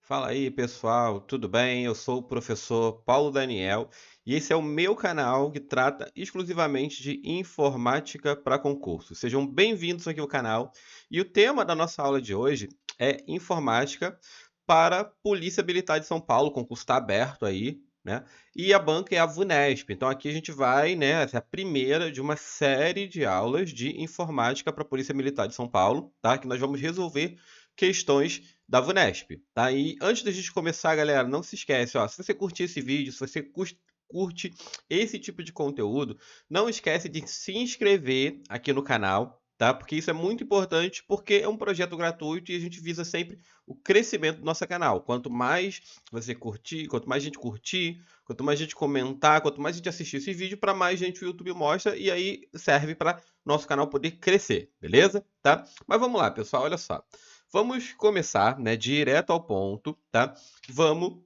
Fala aí, pessoal, tudo bem? Eu sou o professor Paulo Daniel e esse é o meu canal que trata exclusivamente de informática para concurso. Sejam bem-vindos aqui ao canal. E o tema da nossa aula de hoje é informática para Polícia Militar de São Paulo. O concurso está aberto aí, né? E a banca é a VUNESP. Então aqui a gente vai, né? Essa é a primeira de uma série de aulas de informática para a Polícia Militar de São Paulo, tá? Que nós vamos resolver questões da VUNESP, tá? E antes da gente começar, galera, não se esquece, ó, se você curtir esse vídeo, se você curte esse tipo de conteúdo, não esquece de se inscrever aqui no canal, tá? Porque isso é muito importante, porque é um projeto gratuito e a gente visa sempre o crescimento do nosso canal. Quanto mais você curtir, quanto mais gente curtir, quanto mais gente comentar, quanto mais gente assistir esse vídeo, para mais gente o YouTube mostra e aí serve para nosso canal poder crescer, beleza? Tá? Mas vamos lá, pessoal, olha só. Vamos começar, né, direto ao ponto, tá? Vamos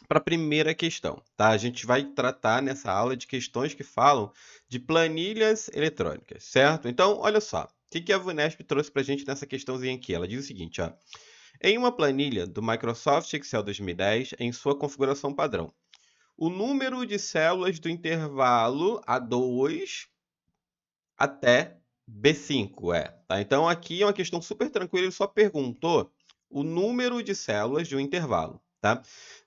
para a primeira questão, tá? A gente vai tratar nessa aula de questões que falam de planilhas eletrônicas, certo? Então, olha só, o que a VUNESP trouxe para a gente nessa questãozinha aqui? Ela diz o seguinte, ó. Em uma planilha do Microsoft Excel 2010, em sua configuração padrão, o número de células do intervalo A2 até B5, tá? Então aqui é uma questão super tranquila, ele só perguntou o número de células de um intervalo, tá?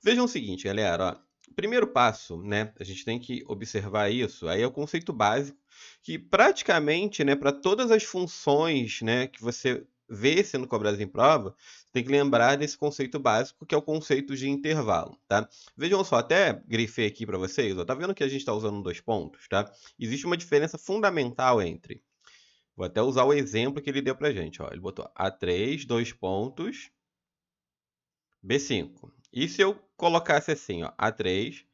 Vejam o seguinte, galera, ó. Primeiro passo, né? A gente tem que observar isso. Aí é o conceito básico que praticamente, né, para todas as funções, né, que você vê sendo cobradas em prova, você tem que lembrar desse conceito básico que é o conceito de intervalo, tá? Vejam só, até grifei aqui para vocês, ó, tá vendo que a gente está usando dois pontos, tá? Existe uma diferença fundamental entre. Vou até usar o exemplo que ele deu pra gente, ó. Ele botou A3, dois pontos, B5. E se eu colocasse assim, ó, A3,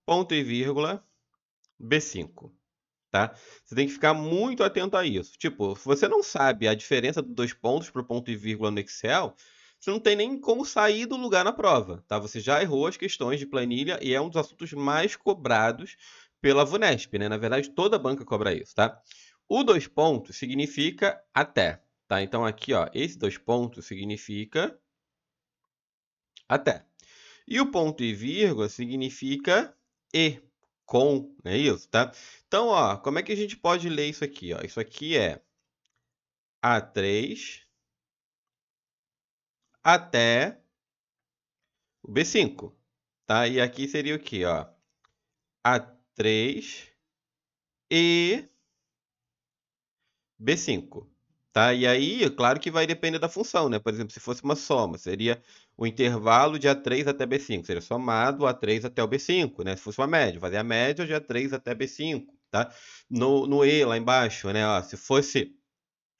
ponto e vírgula, B5, tá? Você tem que ficar muito atento a isso. Tipo, se você não sabe a diferença dos dois pontos para o ponto e vírgula no Excel, você não tem nem como sair do lugar na prova, tá? Você já errou as questões de planilha e é um dos assuntos mais cobrados pela VUNESP, né? Na verdade, toda banca cobra isso, tá? O dois pontos significa até, tá? Então aqui, ó, esse dois pontos significa até. E o ponto e vírgula significa e, com, é isso, tá? Então, ó, como é que a gente pode ler isso aqui, ó? Isso aqui é A3 até o B5, tá? E aqui seria o quê, ó? A3 e B5, tá? E aí, é claro que vai depender da função, né? Por exemplo, se fosse uma soma, seria o intervalo de A3 até B5, seria somado A3 até o B5, né? Se fosse uma média, fazer a média de A3 até B5, tá? No E, lá embaixo, né? Ó, se fosse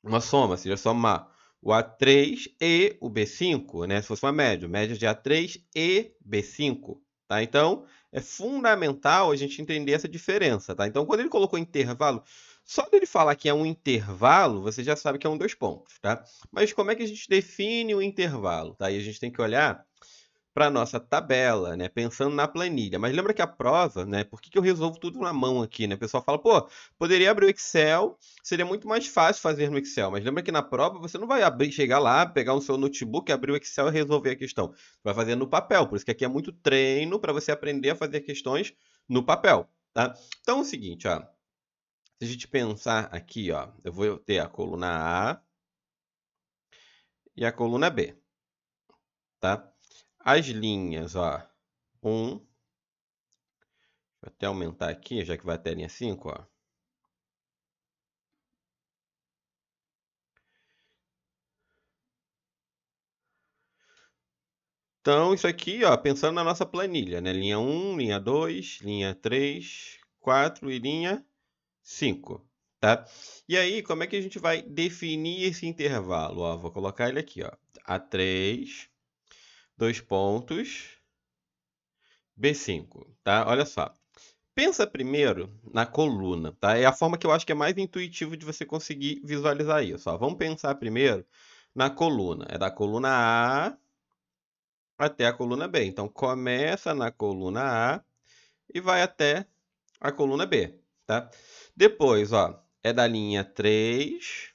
uma soma, seria somar o A3 e o B5, né? Se fosse uma média, média de A3 e B5, tá? Então, é fundamental a gente entender essa diferença, tá? Então, quando ele colocou intervalo, só dele falar que é um intervalo, você já sabe que é um dois pontos, tá? Mas como é que a gente define o intervalo, tá? E a gente tem que olhar para nossa tabela, né? Pensando na planilha. Mas lembra que a prova, né? Por que eu resolvo tudo na mão aqui, né? O pessoal fala, pô, poderia abrir o Excel, seria muito mais fácil fazer no Excel. Mas lembra que na prova você não vai abrir, chegar lá, pegar o seu notebook, abrir o Excel e resolver a questão. Você vai fazer no papel. Por isso que aqui é muito treino para você aprender a fazer questões no papel, tá? Então é o seguinte, ó. Se a gente pensar aqui, ó, eu vou ter a coluna A e a coluna B, tá? As linhas, ó, 1, vou até aumentar aqui, já que vai até a linha 5, ó. Então, isso aqui, ó, pensando na nossa planilha, né? Linha 1, linha 2, linha 3, 4 e linha 5, tá? E aí, como é que a gente vai definir esse intervalo? Ó, vou colocar ele aqui, ó. A3, dois pontos, B5, tá? Olha só. Pensa primeiro na coluna, tá? É a forma que eu acho que é mais intuitivo de você conseguir visualizar isso, ó. Vamos pensar primeiro na coluna. É da coluna A até a coluna B. Então, começa na coluna A e vai até a coluna B, tá? Depois, ó, é da linha 3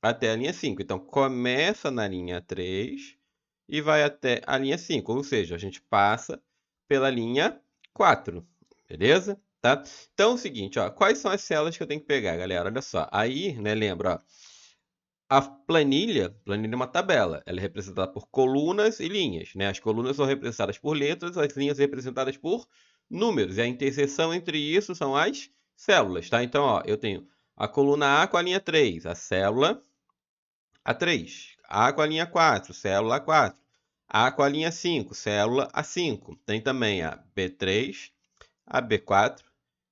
até a linha 5. Então, começa na linha 3 e vai até a linha 5, ou seja, a gente passa pela linha 4, beleza? Tá? Então é o seguinte, ó, quais são as células que eu tenho que pegar, galera? Olha só, aí, né, lembra, ó, a planilha é uma tabela, ela é representada por colunas e linhas, né? As colunas são representadas por letras, as linhas representadas por números, e a interseção entre isso são as células, tá? Então, ó, eu tenho a coluna A com a linha 3, a célula A3, A com a linha 4, célula A4, A com a linha 5, célula A5. Tem também a B3, a B4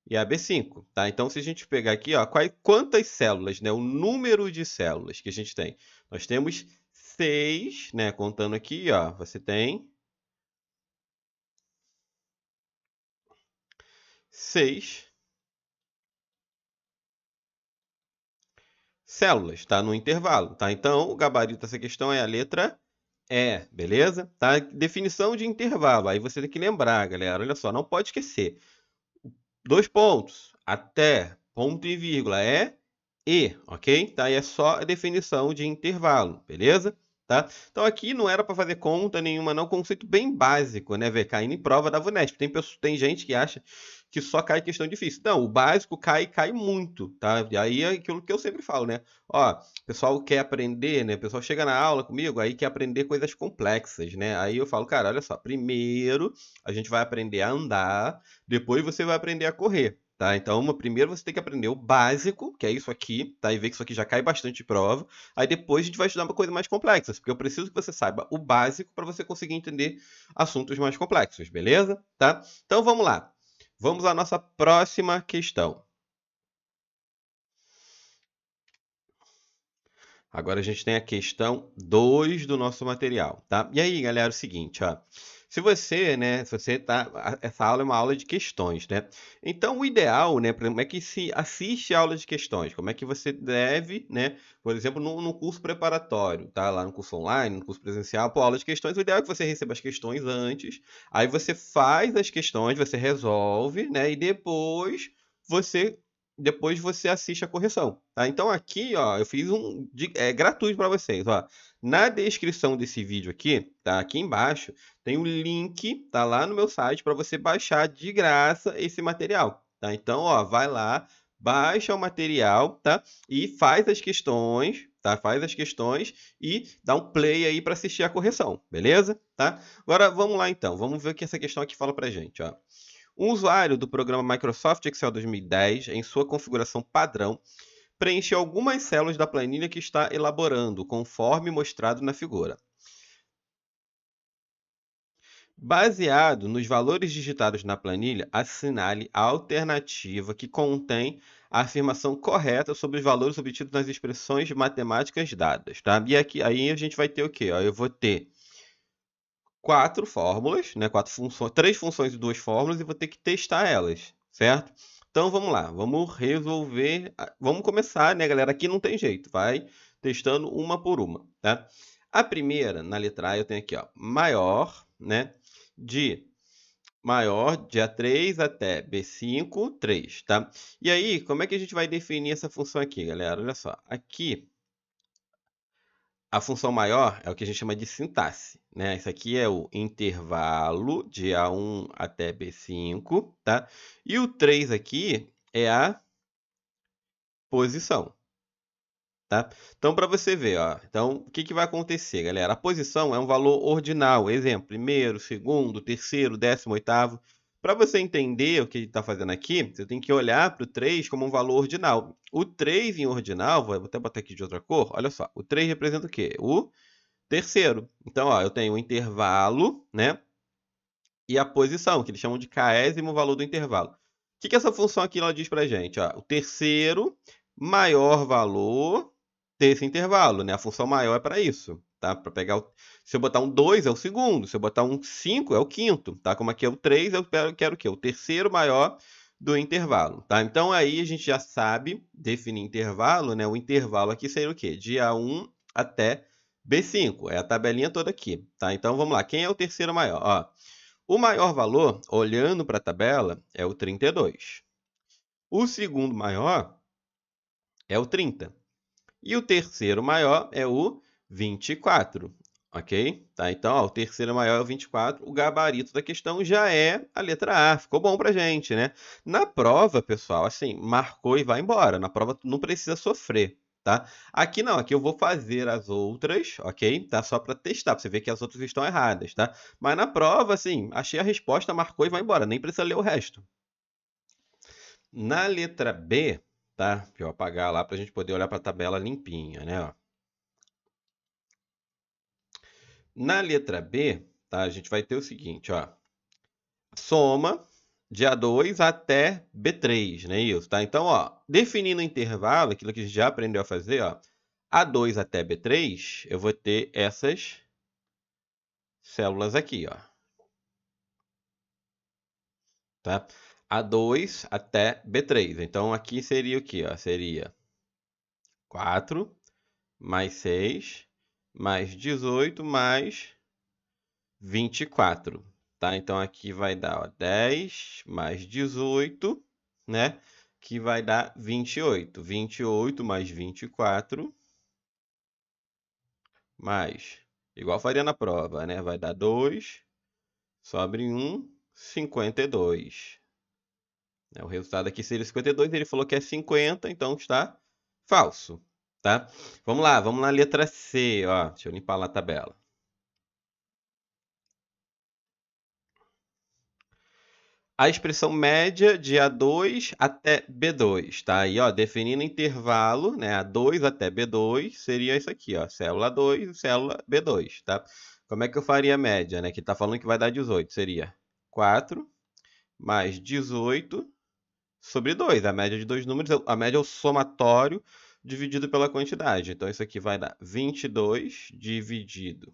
e a B5, tá? Então, se a gente pegar aqui, ó, quantas células, né? O número de células que a gente tem. Nós temos 6, né? Contando aqui, ó, você tem 6 células, tá? No intervalo, tá? Então, o gabarito dessa questão é a letra E, beleza? Tá? Definição de intervalo. Aí você tem que lembrar, galera. Olha só, não pode esquecer. 2 pontos, até, ponto e vírgula, é E, ok? Tá? E é só a definição de intervalo, beleza? Tá? Então aqui não era para fazer conta nenhuma, não. Conceito bem básico, né? Ver caindo em prova da VUNESP. Tem gente que acha que só cai questão difícil. Não, o básico cai muito, tá? E aí é aquilo que eu sempre falo, né? Ó, o pessoal quer aprender, né? O pessoal chega na aula comigo, aí quer aprender coisas complexas, né? Aí eu falo, cara, olha só, primeiro a gente vai aprender a andar, depois você vai aprender a correr. Tá? Então, primeiro você tem que aprender o básico, que é isso aqui, tá? E ver que isso aqui já cai bastante de prova. Aí depois a gente vai estudar uma coisa mais complexa, porque eu preciso que você saiba o básico para você conseguir entender assuntos mais complexos, beleza? Tá? Então vamos lá. Vamos à nossa próxima questão. Agora a gente tem a questão 2 do nosso material, tá? E aí, galera, é o seguinte, ó. Se você, né, se você tá, essa aula é uma aula de questões, né? Então, o ideal, né, como é que se assiste a aula de questões? Como é que você deve, né, por exemplo, no curso preparatório, tá? Lá no curso online, no curso presencial, pô, aula de questões, o ideal é que você receba as questões antes, aí você faz as questões, você resolve, né, e você depois você assiste a correção, tá? Então aqui, ó, eu fiz gratuito para vocês, ó. Na descrição desse vídeo aqui, tá? Aqui embaixo tem um link, tá lá no meu site para você baixar de graça esse material, tá? Então, ó, vai lá, baixa o material, tá? E faz as questões, tá? Faz as questões e dá um play aí para assistir a correção, beleza? Tá? Agora vamos lá então, vamos ver o que essa questão aqui fala pra gente, ó. Um usuário do programa Microsoft Excel 2010, em sua configuração padrão, preenche algumas células da planilha que está elaborando, conforme mostrado na figura. Baseado nos valores digitados na planilha, assinale a alternativa que contém a afirmação correta sobre os valores obtidos nas expressões matemáticas dadas, tá? E aqui, aí a gente vai ter o quê? Ó, eu vou ter 4 fórmulas, né? 3 funções e 2 fórmulas, e vou ter que testar elas, certo? Então vamos lá, vamos resolver. Vamos começar, né, galera? Aqui não tem jeito, vai testando uma por uma, tá? A primeira, na letra A, eu tenho aqui, ó, maior, né? De maior de A3 até B5, 3, tá? E aí, como é que a gente vai definir essa função aqui, galera? Olha só, aqui a função maior é o que a gente chama de sintaxe, né? Isso aqui é o intervalo de A1 até B5, tá? E o 3 aqui é a posição, tá? Então, para você ver, ó, então, o que vai acontecer, galera? A posição é um valor ordinal, exemplo, primeiro, segundo, terceiro, 18º. Para você entender o que ele está fazendo aqui, você tem que olhar para o 3 como um valor ordinal. O 3 em ordinal, vou até botar aqui de outra cor, olha só, o 3 representa o quê? O terceiro. Então, ó, eu tenho o intervalo, né? E a posição, que eles chamam de késimo valor do intervalo. O que essa função aqui ela diz para a gente? Ó, o terceiro maior valor desse intervalo, né? A função maior é para isso, tá? Para pegar se eu botar um 2 é o segundo, se eu botar um 5 é o quinto, tá? Como aqui é o 3, eu quero o quê? O terceiro maior do intervalo, tá? Então aí a gente já sabe definir intervalo, né? O intervalo aqui seria o quê? De A1 até B5, é a tabelinha toda aqui, tá? Então vamos lá, quem é o terceiro maior? Ó, o maior valor, olhando para a tabela, é o 32. O segundo maior é o 30. E o terceiro maior é o 24. Ok? Tá? Então, ó, o terceiro maior é o 24. O gabarito da questão já é a letra A. Ficou bom pra gente, né? Na prova, pessoal, assim, marcou e vai embora. Na prova tu não precisa sofrer, tá? Aqui não, aqui eu vou fazer as outras, ok? Tá? Só para testar, pra você ver que as outras estão erradas, tá? Mas na prova, assim, achei a resposta, marcou e vai embora. Nem precisa ler o resto. Na letra B, tá? Deixa eu apagar lá pra gente poder olhar pra tabela limpinha, né? Ó. Na letra B, tá? A gente vai ter o seguinte, ó. Soma de A2 até B3, né? Isso, tá? Então, ó, definindo o intervalo, aquilo que a gente já aprendeu a fazer, ó. A2 até B3, eu vou ter essas células aqui, ó. Tá? A2 até B3. Então, aqui seria o quê? Ó? Seria 4 mais 6 mais 18 mais 24. Tá? Então, aqui vai dar ó, 10 mais 18, né? Que vai dar 28. 28 mais 24 mais, igual faria na prova, né? Vai dar 2, sobre 1, 52. O resultado aqui seria 52, ele falou que é 50, então está falso, tá? Vamos lá, vamos na letra C, ó. Deixa eu limpar lá a tabela. A expressão média de A2 até B2, tá? Aí, ó, definindo intervalo, né? A2 até B2 seria isso aqui, ó. Célula 2 e célula B2, tá? Como é que eu faria a média, né? Que tá falando que vai dar 18. Seria 4 mais 18 sobre 2. A média de dois números, a média é o somatório dividido pela quantidade. Então, isso aqui vai dar 22 dividido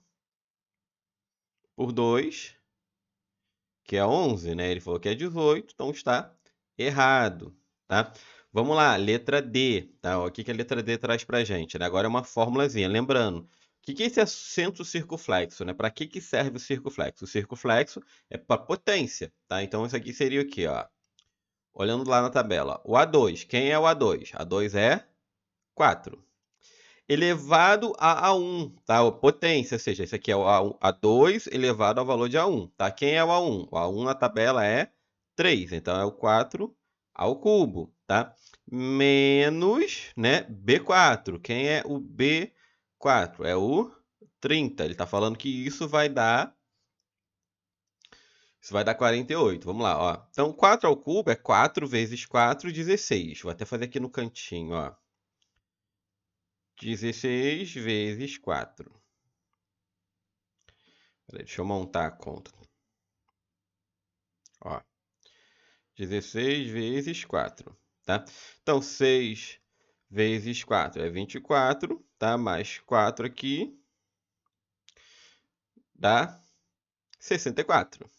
por 2, que é 11, né? Ele falou que é 18, então está errado, tá? Vamos lá, letra D, tá? O que que a letra D traz pra gente, né? Agora é uma formulazinha. Lembrando, o que que é esse acento circunflexo, né? Para que serve o circunflexo? O circunflexo é para potência, tá? Então, isso aqui seria o quê, ó? Olhando lá na tabela, o A2, quem é o A2? A2 é 4. Elevado a A1, tá? A potência, ou seja, esse aqui é o A2 elevado ao valor de A1, tá? Quem é o A1? O A1 na tabela é 3, então é o 4 ao cubo, tá? Menos, né, B4. Quem é o B4? É o 30. Ele está falando que isso vai dar 48. Vamos lá, ó. Então, 4 ao cubo é 4 vezes 4, 16. Vou até fazer aqui no cantinho, ó. 16 vezes 4. Peraí, deixa eu montar a conta. Ó, 16 vezes 4, tá? Então, 6 vezes 4 é 24, tá? Mais 4 aqui dá 64.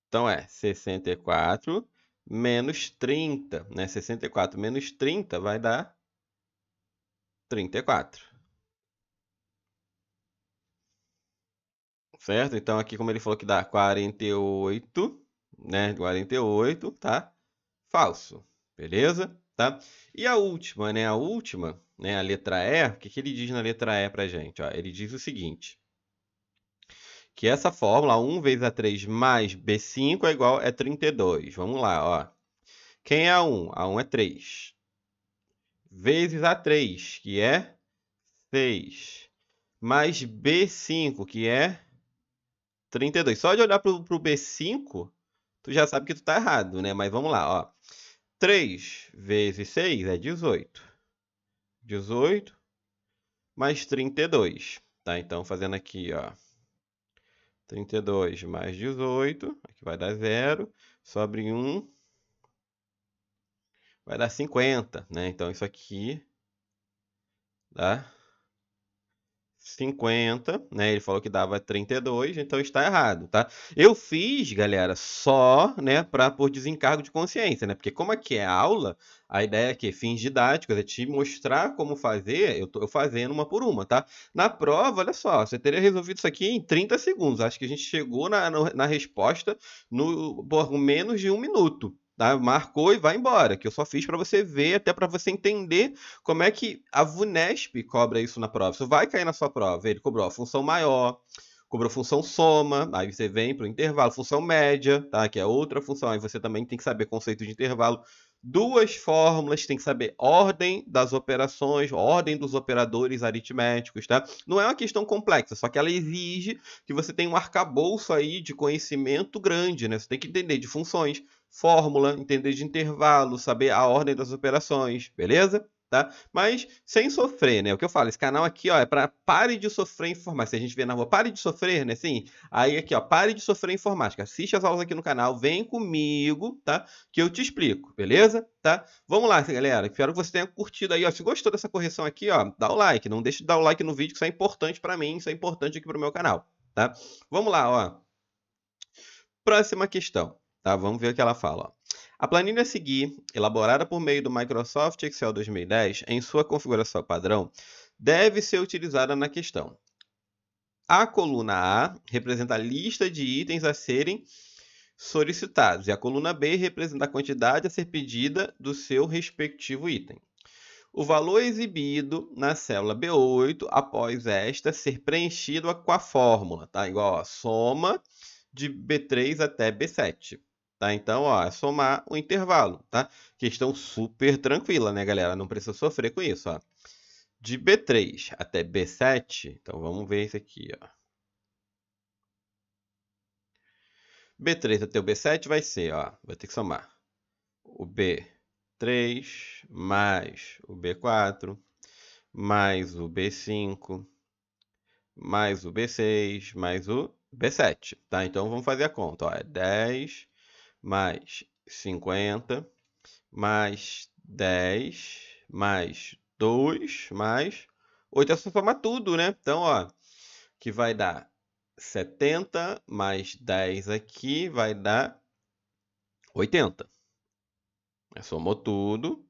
Então, é 64 menos 30, né? 64 menos 30 vai dar 34. Certo? Então, aqui, como ele falou que dá 48, né? 48, tá? Falso. Beleza? Tá? E a última, né? A última, né? A letra E, o que que ele diz na letra E pra gente? Ó, ele diz o seguinte, que essa fórmula, 1 vezes A3 mais B5 é igual a 32. Vamos lá, ó. Quem é A1? A1 é 3. Vezes A3, que é 6. Mais B5, que é 32. Só de olhar para o B5, tu já sabe que tu tá errado, né? Mas vamos lá, ó. 3 vezes 6 é 18. 18 mais 32, tá? Então, fazendo aqui, ó. 32 mais 18, aqui vai dar 0. Sobre 1, vai dar 50, né? Então, isso aqui dá 50, né? Ele falou que dava 32, então está errado, tá? Eu fiz, galera, só, né, para por desencargo de consciência, né? Porque como aqui é aula, a ideia é que fins didáticos é te mostrar como fazer, eu tô fazendo uma por uma, tá? Na prova, olha só, você teria resolvido isso aqui em 30 segundos. Acho que a gente chegou na resposta por menos de 1 minuto. tá? Marcou e vai embora, que eu só fiz para você ver, até para você entender como é que a VUNESP cobra isso na prova. Isso vai cair na sua prova. Ele cobrou a função maior, cobrou função soma, aí você vem para o intervalo, função média, tá? Que é outra função. Aí você também tem que saber conceito de intervalo. Duas fórmulas, tem que saber ordem das operações, ordem dos operadores aritméticos, tá? Não é uma questão complexa, só que ela exige que você tenha um arcabouço aí de conhecimento grande, né? Você tem que entender de funções, fórmula, entender de intervalo, saber a ordem das operações, beleza? Tá? Mas sem sofrer, né? O que eu falo, esse canal aqui, ó, é para pare de sofrer informática. Se a gente vê na rua, pare de sofrer, né? Sim. Aí aqui, ó, pare de sofrer informática. Assiste as aulas aqui no canal, vem comigo, tá? Que eu te explico, beleza? Tá? Vamos lá, galera. Espero que você tenha curtido aí, ó. Se gostou dessa correção aqui, ó, dá o like. Não deixe de dar o like no vídeo, que isso é importante para mim, isso é importante aqui para o meu canal, tá? Vamos lá, ó. Próxima questão, tá? Vamos ver o que ela fala, ó. A planilha a seguir, elaborada por meio do Microsoft Excel 2010, em sua configuração padrão, deve ser utilizada na questão. A coluna A representa a lista de itens a serem solicitados e a coluna B representa a quantidade a ser pedida do seu respectivo item. O valor exibido na célula B8 após esta ser preenchido com a fórmula, tá? Igual a soma de B3 até B7. Tá? Então, ó, é somar o intervalo, tá? Questão super tranquila, né, galera? Não precisa sofrer com isso, ó. De B3 até B7, então vamos ver isso aqui, ó. B3 até o B7 vai ser, ó, vou ter que somar o B3 mais o B4 mais o B5 mais o B6 mais o B7, tá? Então vamos fazer a conta, ó, é 10 mais 50 mais 10 mais 2 mais 8. É só somar tudo, né? Então, ó, que vai dar 70 mais 10 aqui vai dar 80. Somou tudo,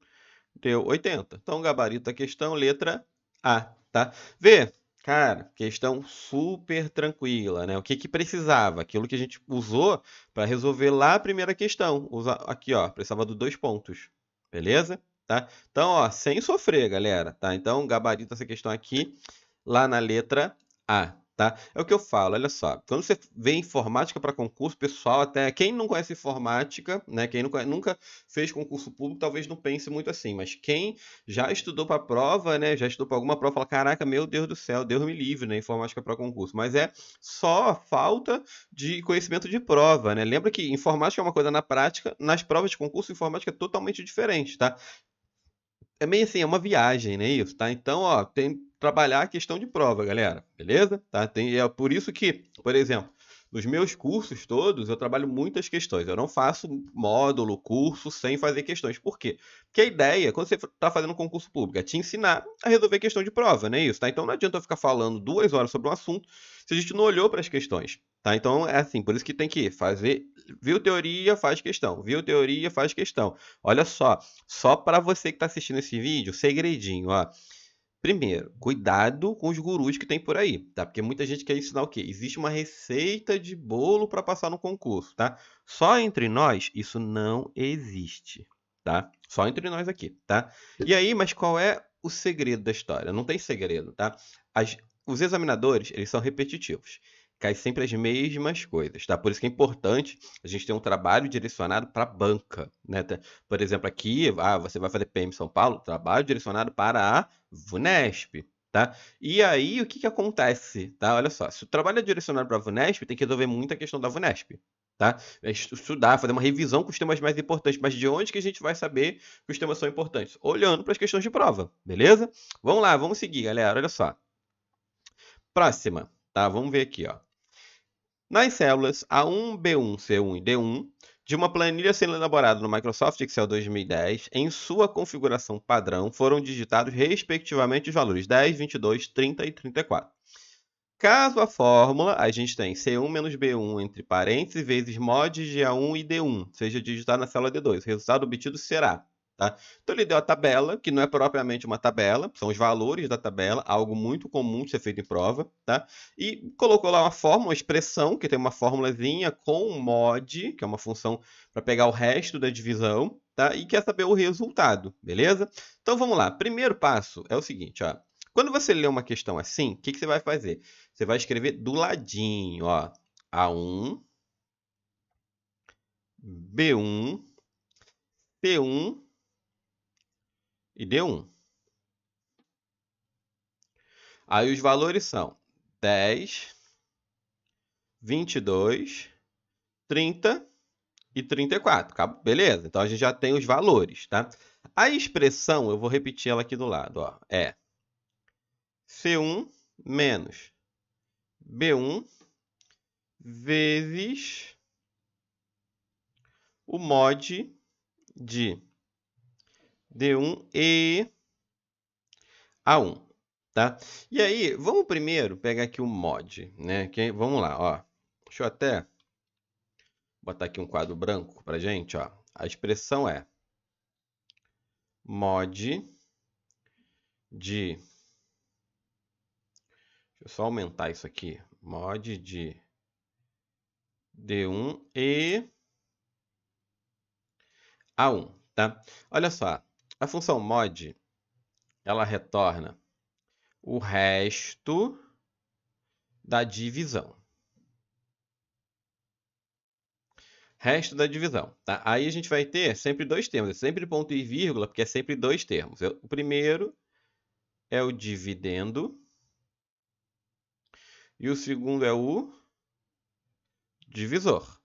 deu 80. Então, gabarito da questão, letra A, tá? Vê, cara, questão super tranquila, né? O que que precisava? Aquilo que a gente usou para resolver lá a primeira questão. Aqui, ó, precisava de 2 pontos, beleza? Tá? Então, ó, sem sofrer, galera, tá? Então, gabarito essa questão aqui lá na letra A. Tá? É o que eu falo, olha só. Quando você vê informática para concurso, pessoal, até quem não conhece informática, né? Quem nunca fez concurso público, talvez não pense muito assim. Mas quem já estudou para prova, né? Já estudou para alguma prova, fala: caraca, meu Deus do céu, Deus me livre, né? Informática para concurso. Mas é só falta de conhecimento de prova, né? Lembra que informática é uma coisa na prática, nas provas de concurso, informática é totalmente diferente, tá? É meio assim, é uma viagem, né, isso, tá? Então, ó, tem que trabalhar a questão de prova, galera, beleza? Tá? É por isso que, por exemplo, nos meus cursos todos, eu trabalho muitas questões. Eu não faço módulo, curso, sem fazer questões. Por quê? Porque a ideia, quando você está fazendo um concurso público, é te ensinar a resolver questão de prova, né, isso, tá? Então não adianta eu ficar falando 2 horas sobre um assunto se a gente não olhou para as questões, tá? Então é assim, por isso que tem que fazer, viu teoria, faz questão, viu teoria, faz questão. Olha só para você que está assistindo esse vídeo, segredinho, ó. Primeiro, cuidado com os gurus que tem por aí, tá? Porque muita gente quer ensinar o quê? Existe uma receita de bolo para passar no concurso, tá? Só entre nós, isso não existe, tá? Só entre nós aqui, tá? E aí, mas qual é o segredo da história? Não tem segredo, tá? Os examinadores, eles são repetitivos. Cai sempre as mesmas coisas, tá? Por isso que é importante a gente ter um trabalho direcionado para a banca, né? Por exemplo, aqui, você vai fazer PM São Paulo, trabalho direcionado para a VUNESP, tá? E aí, o que que acontece, tá? Olha só, se o trabalho é direcionado para a VUNESP, tem que resolver muita questão da VUNESP, tá? Estudar, fazer uma revisão com os temas mais importantes. Mas de onde que a gente vai saber que os temas são importantes? Olhando para as questões de prova, beleza? Vamos lá, vamos seguir, galera, olha só. Próxima, tá? Vamos ver aqui, ó. Nas células A1, B1, C1 e D1, de uma planilha sendo elaborada no Microsoft Excel 2010, em sua configuração padrão, foram digitados respectivamente os valores 10, 22, 30 e 34. Caso a fórmula, a gente tem C1 menos B1 entre parênteses vezes mod de A1 e D1, seja digitada na célula D2. O resultado obtido será, Tá? Então ele deu a tabela, que não é propriamente uma tabela, são os valores da tabela, algo muito comum de ser feito em prova, tá? E colocou lá uma fórmula, uma expressão, que tem uma formulazinha com mod, que é uma função para pegar o resto da divisão, tá? E quer saber o resultado, beleza? Então vamos lá. Primeiro passo é o seguinte, ó. Quando você lê uma questão assim, o que você vai fazer? Você vai escrever do ladinho, ó. A1, B1, C1 e D1. Aí os valores são 10, 22, 30 e 34. Beleza? Então a gente já tem os valores, tá? A expressão, eu vou repetir ela aqui do lado, ó, é C1 menos B1 vezes o mod de D1 e A1, tá? E aí, vamos primeiro pegar aqui o mod, né? Vamos lá, ó. Deixa eu até botar aqui um quadro branco pra gente, ó. A expressão é mod de... Deixa eu só aumentar isso aqui. Mod de D1 e A1, tá? Olha só, a função mod, ela retorna o resto da divisão. Resto da divisão, tá? Aí a gente vai ter sempre dois termos, é sempre ponto e vírgula, porque é sempre dois termos. O primeiro é o dividendo e o segundo é o divisor,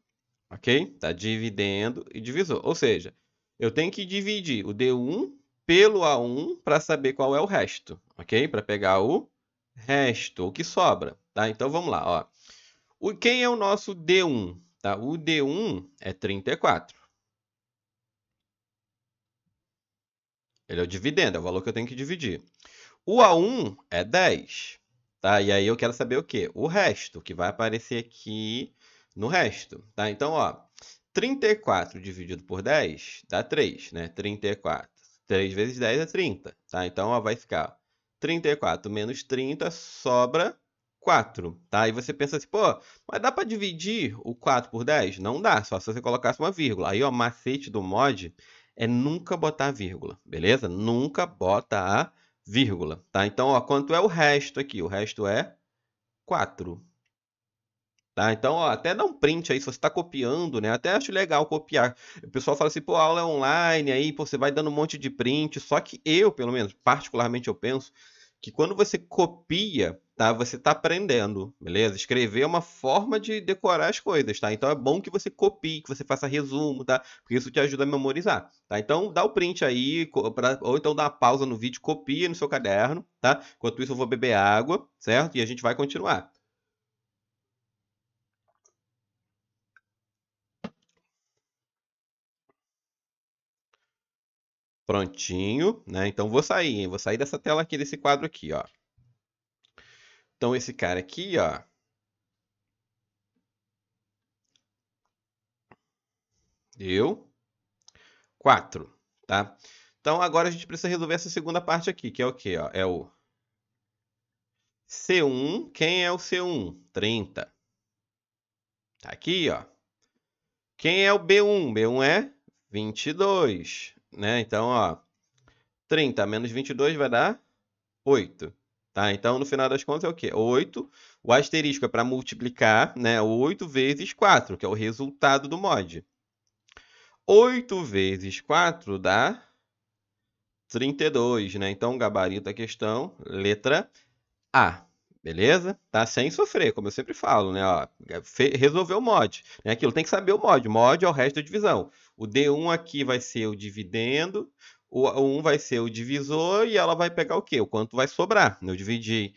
ok? Tá dividendo e divisor, ou seja, eu tenho que dividir o D1 pelo A1 para saber qual é o resto, ok? Para pegar o resto, o que sobra, tá? Então vamos lá, ó. Quem é o nosso D1? Tá? O D1 é 34. Ele é o dividendo, é o valor que eu tenho que dividir. O A1 é 10. Tá? E aí eu quero saber o quê? O resto, que vai aparecer aqui no resto. Tá? Então, ó, 34 dividido por 10 dá 3, né? 34. 3 vezes 10 é 30. Tá? Então, ó, vai ficar 34 menos 30 sobra 4. Tá? Aí você pensa assim, pô, mas dá para dividir o 4 por 10? Não dá, só se você colocasse uma vírgula. Aí, ó, macete do mod é nunca botar vírgula, beleza? Nunca bota a vírgula, tá? Então, ó, quanto é o resto aqui? O resto é 4. Tá? Então, ó, até dá um print aí, se você está copiando, né? Até acho legal copiar. O pessoal fala assim, pô, a aula é online, aí pô, você vai dando um monte de print. Só que eu, pelo menos, particularmente eu penso que quando você copia, tá? Você está aprendendo, beleza? Escrever é uma forma de decorar as coisas, tá? Então é bom que você copie, que você faça resumo, tá? Porque isso te ajuda a memorizar, tá? Então dá o print aí, ou então dá uma pausa no vídeo, copia no seu caderno, tá? Enquanto isso eu vou beber água, certo? E a gente vai continuar. Prontinho, né? Então vou sair, hein? Vou sair dessa tela aqui, desse quadro aqui, ó. Então esse cara aqui, ó, deu 4, tá? Então agora a gente precisa resolver essa segunda parte aqui, que é o quê, ó? É o C1. Quem é o C1? 30. Tá aqui, ó. Quem é o B1? B1 é 22, né? Então, ó, 30 menos 22 vai dar 8. Tá? Então, no final das contas, é o quê? 8. O asterisco é para multiplicar, né? 8 vezes 4, que é o resultado do mod. 8 vezes 4 dá 32, né? Então, gabarito da questão, letra A. Beleza? Tá? Sem sofrer, como eu sempre falo, né? Ó, resolveu o mod. Né? Aquilo tem que saber o mod. Mod é o resto da divisão. O D1 aqui vai ser o dividendo, o 1 vai ser o divisor e ela vai pegar o quê? O quanto vai sobrar. Eu dividi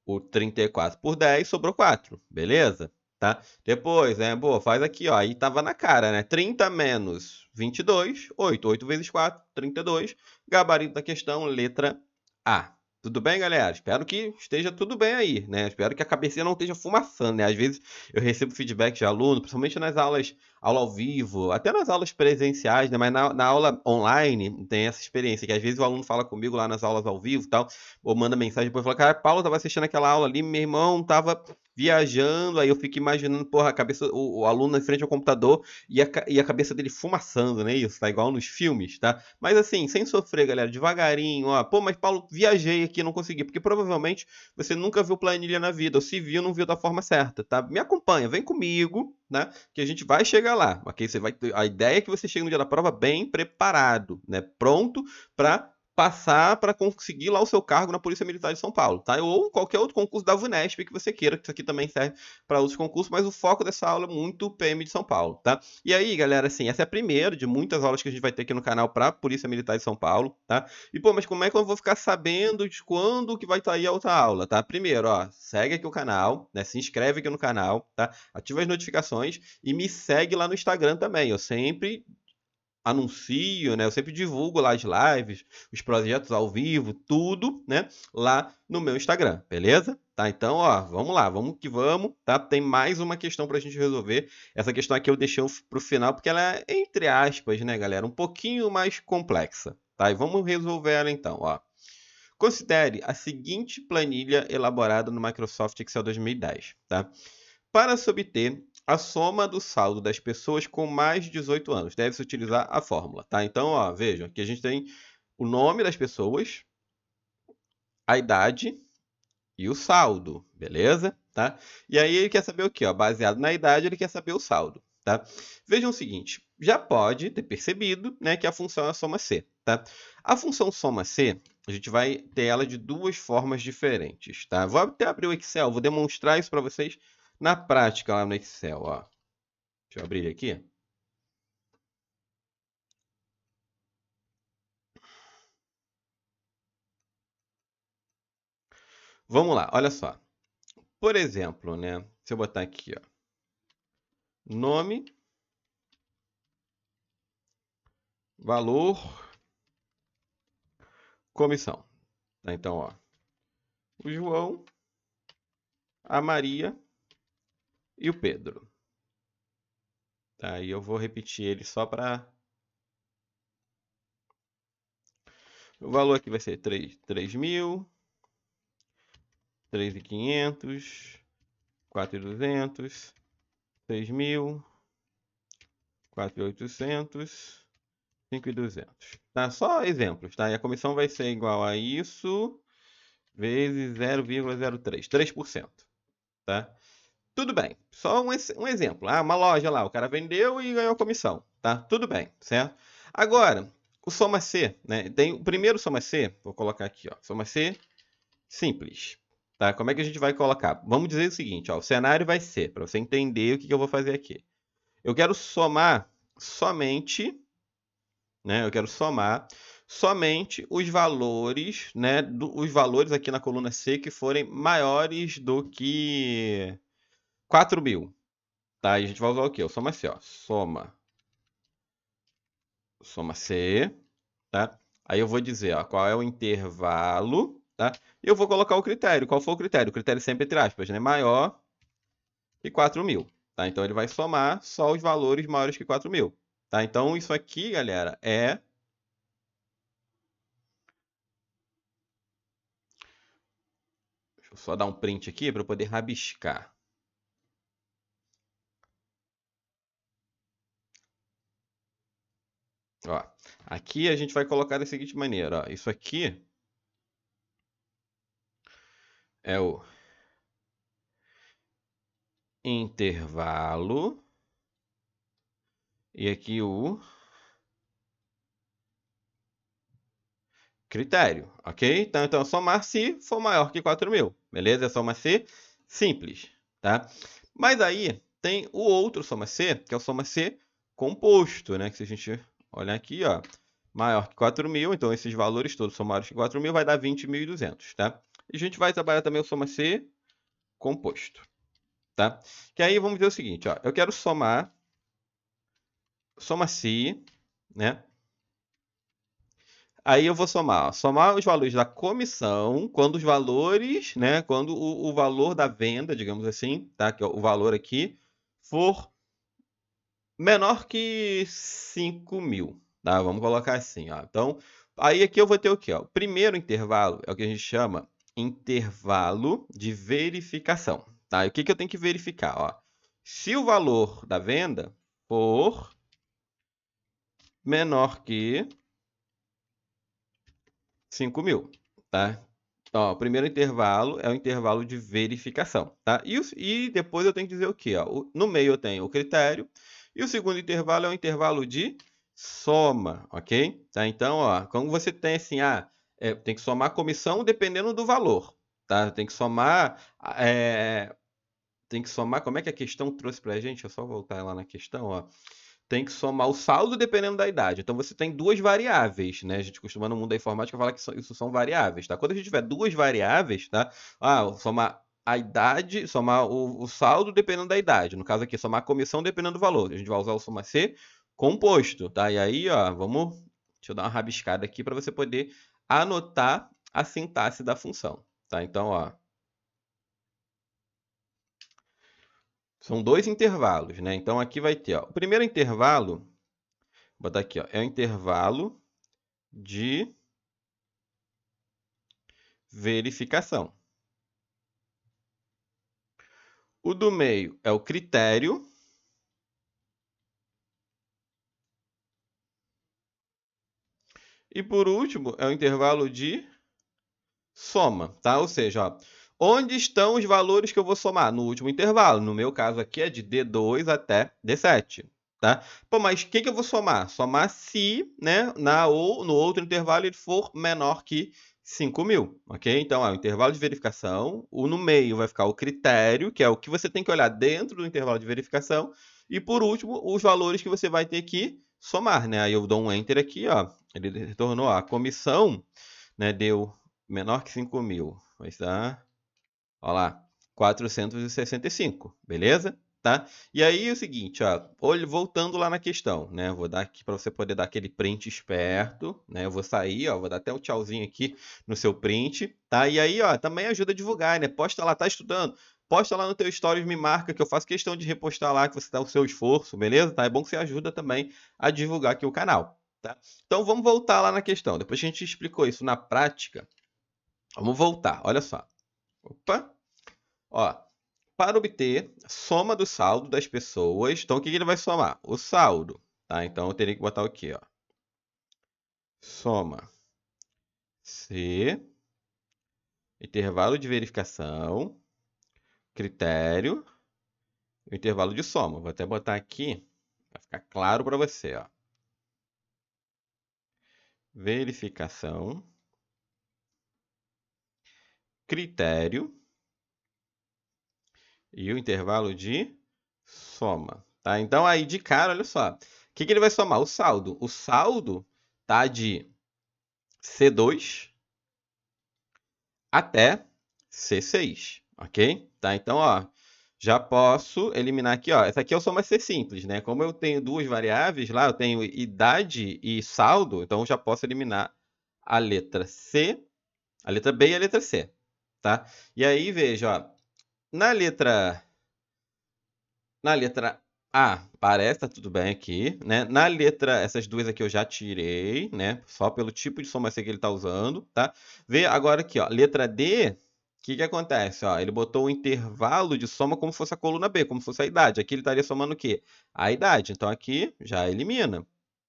o 34 por 10, sobrou 4. Beleza? Tá? Depois, né? Boa, faz aqui, ó. Aí tava na cara, né? 30 menos 22, 8. 8 vezes 4, 32. Gabarito da questão, letra A. Tudo bem, galera? Espero que esteja tudo bem aí, né? Espero que a cabecinha não esteja fumaçando, né? Às vezes eu recebo feedback de aluno, principalmente nas aulas, aula ao vivo, até nas aulas presenciais, né? Mas na aula online tem essa experiência, que às vezes o aluno fala comigo lá nas aulas ao vivo e tal, ou manda mensagem depois e fala, cara, Paulo tava assistindo aquela aula ali, meu irmão tava viajando, aí eu fico imaginando, porra, a cabeça, o aluno em frente ao computador e a cabeça dele fumaçando, né? Isso, tá igual nos filmes, tá? Mas assim, sem sofrer, galera, devagarinho, ó. Pô, mas Paulo, viajei aqui, não consegui, porque provavelmente você nunca viu planilha na vida, ou se viu, não viu da forma certa, tá? Me acompanha, vem comigo, né? Que a gente vai chegar lá, ok? Você vai ter... A ideia é que você chegue no dia da prova bem preparado, né? Pronto para passar para conseguir lá o seu cargo na Polícia Militar de São Paulo, tá? Ou qualquer outro concurso da VUNESP que você queira, que isso aqui também serve para outros concursos, mas o foco dessa aula é muito PM de São Paulo, tá? E aí, galera, assim, essa é a primeira de muitas aulas que a gente vai ter aqui no canal para Polícia Militar de São Paulo, tá? E, pô, mas como é que eu vou ficar sabendo de quando que vai sair a outra aula, tá? Primeiro, ó, segue aqui o canal, né? Se inscreve aqui no canal, tá? Ativa as notificações e me segue lá no Instagram também. Eu sempre anuncio, né? Eu sempre divulgo lá as lives, os projetos ao vivo, tudo, né? Lá no meu Instagram, beleza? Tá, então, ó, vamos lá, vamos que vamos, tá? Tem mais uma questão pra gente resolver. Essa questão aqui eu deixei pro final porque ela é, entre aspas, né, galera, um pouquinho mais complexa, tá? E vamos resolver ela então, ó. Considere a seguinte planilha elaborada no Microsoft Excel 2010, tá? Para se obter a soma do saldo das pessoas com mais de 18 anos, deve-se utilizar a fórmula, tá? Então, ó, vejam, aqui a gente tem o nome das pessoas, a idade e o saldo, beleza? Tá? E aí ele quer saber o quê? Ó? Baseado na idade, ele quer saber o saldo, tá? Vejam o seguinte, já pode ter percebido, né, que a função é a soma C, tá? A função soma C, a gente vai ter ela de duas formas diferentes, tá? Vou até abrir o Excel, vou demonstrar isso para vocês na prática lá no Excel, ó. Deixa eu abrir ele aqui. Vamos lá, olha só. Por exemplo, né? Se eu botar aqui, ó, nome, valor, comissão. Tá? Então, ó, o João, a Maria e o Pedro. Tá? E eu vou repetir ele só para... O valor aqui vai ser 3.000, 3.500, 4.200, 6.000, 4.800, 5.200. Tá? Só exemplos, tá? E a comissão vai ser igual a isso vezes 0,03, 3%, tá? Tudo bem, só um exemplo. Ah, uma loja lá, o cara vendeu e ganhou comissão, tá? Tudo bem, certo? Agora, o soma C, né? Tem o primeiro soma C, vou colocar aqui, ó, soma C simples, tá? Como é que a gente vai colocar? Vamos dizer o seguinte, ó, o cenário vai ser, para você entender o que eu vou fazer aqui. Eu quero somar somente, né? Eu quero somar somente os valores, né? Os valores aqui na coluna C que forem maiores do que 4.000. Tá? E a gente vai usar o quê? O soma C, ó. Soma C, tá? Aí eu vou dizer, ó, qual é o intervalo, tá? E eu vou colocar o critério. Qual foi o critério? O critério sempre entre aspas, né? Maior que 4.000, tá? Então ele vai somar só os valores maiores que 4.000, tá? Então isso aqui, galera, é... Deixa eu só dar um print aqui para eu poder rabiscar. Ó, aqui a gente vai colocar da seguinte maneira, ó. Isso aqui é o intervalo e aqui o critério, ok? Então somar se for maior que 4.000, beleza? É soma C simples, tá? Mas aí tem o outro soma C, que é o soma C composto, né? Que se a gente olhar aqui, ó, maior que 4.000, então esses valores todos são maiores que 4.000, vai dar 20.200, tá? E a gente vai trabalhar também o soma C composto, tá? Que aí vamos dizer o seguinte, ó, eu quero somar soma C, né? Aí eu vou somar, ó, somar os valores da comissão, quando os valores, né, quando o valor da venda, digamos assim, tá, que é o valor aqui, for menor que 5.000, tá? Vamos colocar assim, ó. Então, aí aqui eu vou ter o quê, ó? O primeiro intervalo é o que a gente chama intervalo de verificação, tá? E o que que eu tenho que verificar, ó? Se o valor da venda for menor que 5.000, tá? Ó, o primeiro intervalo é o intervalo de verificação, tá? E depois eu tenho que dizer o quê? Ó? No meio eu tenho o critério, e o segundo intervalo é o intervalo de soma, ok? Tá? Então, ó, como você tem assim, tem que somar a comissão dependendo do valor, tá? Tem que somar, como é que a questão trouxe pra gente? Deixa eu só voltar lá na questão, ó. Tem que somar o saldo dependendo da idade. Então você tem duas variáveis, né? A gente costuma no mundo da informática falar que isso são variáveis, tá? Quando a gente tiver duas variáveis, tá? Somar a idade, somar o saldo dependendo da idade. No caso aqui, somar a comissão dependendo do valor. A gente vai usar o soma C composto, tá? E aí, ó, deixa eu dar uma rabiscada aqui para você poder anotar a sintaxe da função, tá? Então, ó, são dois intervalos, né? Então aqui vai ter, ó, o primeiro intervalo, vou botar aqui, ó, é o intervalo de verificação. O do meio é o critério. E por último, é o intervalo de soma, tá? Ou seja, ó, onde estão os valores que eu vou somar? No último intervalo. No meu caso aqui é de D2 até D7, tá? Pô, mas o que eu vou somar? Somar se, né, ou no outro intervalo ele for menor que 5.000, ok? Então, ó, o intervalo de verificação, no meio vai ficar o critério, que é o que você tem que olhar dentro do intervalo de verificação, e por último, os valores que você vai ter que somar, né? Aí eu dou um Enter aqui, ó, ele retornou, ó, a comissão, né, deu menor que 5.000, vai dar, ó lá, 465, beleza? Tá? E aí é o seguinte, ó, voltando lá na questão, né? Vou dar aqui para você poder dar aquele print esperto, né? Eu vou sair, ó, vou dar até um tchauzinho aqui no seu print, tá? E aí, ó, também ajuda a divulgar, né? Posta lá, tá estudando? Posta lá no teu stories, me marca que eu faço questão de repostar lá que você dá o seu esforço, beleza? Tá? É bom que você ajuda também a divulgar aqui o canal, tá? Então vamos voltar lá na questão. Depois que a gente explicou isso na prática, vamos voltar. Olha só. Opa. Ó, para obter a soma do saldo das pessoas, então o que ele vai somar? O saldo, tá? Então eu teria que botar o quê, ó? Soma C, intervalo de verificação, critério, o intervalo de soma. Vou até botar aqui para ficar claro para você, ó. Verificação, critério e o intervalo de soma, tá? Então aí de cara, olha só, o que ele vai somar? O saldo. O saldo tá de C2 até C6, ok? Tá? Então, ó, já posso eliminar aqui, ó. Essa aqui é o soma C simples, né? Como eu tenho duas variáveis lá, eu tenho idade e saldo, então eu já posso eliminar a letra C, a letra B e a letra C, tá? E aí, veja, ó, na letra A, parece, tá tudo bem aqui, né? Na letra, essas duas aqui eu já tirei, né? Só pelo tipo de soma C que ele tá usando, tá? Vê agora aqui, ó, letra D, o que que acontece? Ó, ele botou o intervalo de soma como se fosse a coluna B, como se fosse a idade. Aqui ele estaria somando o quê? A idade. Então aqui já elimina,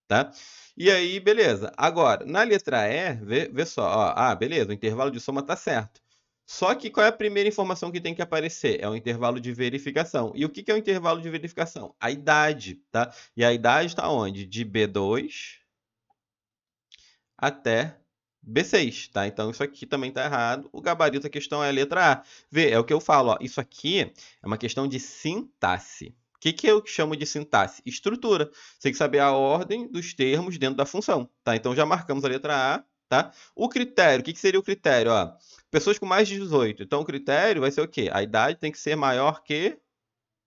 tá? E aí, beleza. Agora, na letra E, vê só, ó, beleza, o intervalo de soma tá certo. Só que qual é a primeira informação que tem que aparecer? É o intervalo de verificação. E o que que é o intervalo de verificação? A idade, tá? E a idade está onde? De B2 até B6, tá? Então isso aqui também está errado. O gabarito da questão é a letra A. Vê, é o que eu falo, ó. Isso aqui é uma questão de sintaxe. O que que eu chamo de sintaxe? Estrutura. Você tem que saber a ordem dos termos dentro da função, tá? Então já marcamos a letra A, tá? O critério, o que que seria o critério? Ó, pessoas com mais de 18. Então o critério vai ser o quê? A idade tem que ser maior que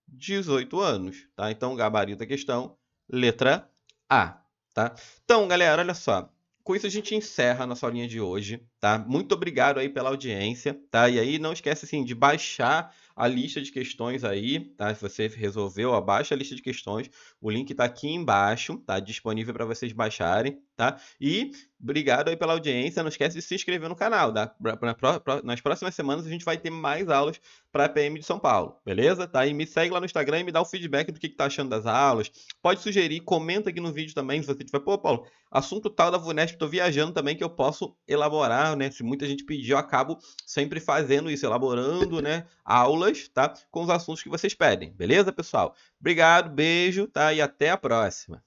18 anos, tá? Então o gabarito da questão, letra A, tá? Então, galera, olha só. com isso a gente encerra a nossa aulinha de hoje, tá? Muito obrigado aí pela audiência, tá? E aí não esquece assim de baixar a lista de questões aí, tá? Se você resolveu, ó, baixa a lista de questões. O link tá aqui embaixo, tá? Disponível para vocês baixarem, tá? E obrigado aí pela audiência. Não esquece de se inscrever no canal, tá? Nas próximas semanas a gente vai ter mais aulas para a PM de São Paulo, beleza? Tá? E me segue lá no Instagram e me dá o feedback do que tá achando das aulas. Pode sugerir, comenta aqui no vídeo também, se você tiver, pô, Paulo, assunto tal da VUNESP, estou viajando também que eu posso elaborar, né? Se muita gente pedir, eu acabo sempre fazendo isso, elaborando, né, aulas, tá? Com os assuntos que vocês pedem, beleza, pessoal? Obrigado, beijo, tá? E até a próxima.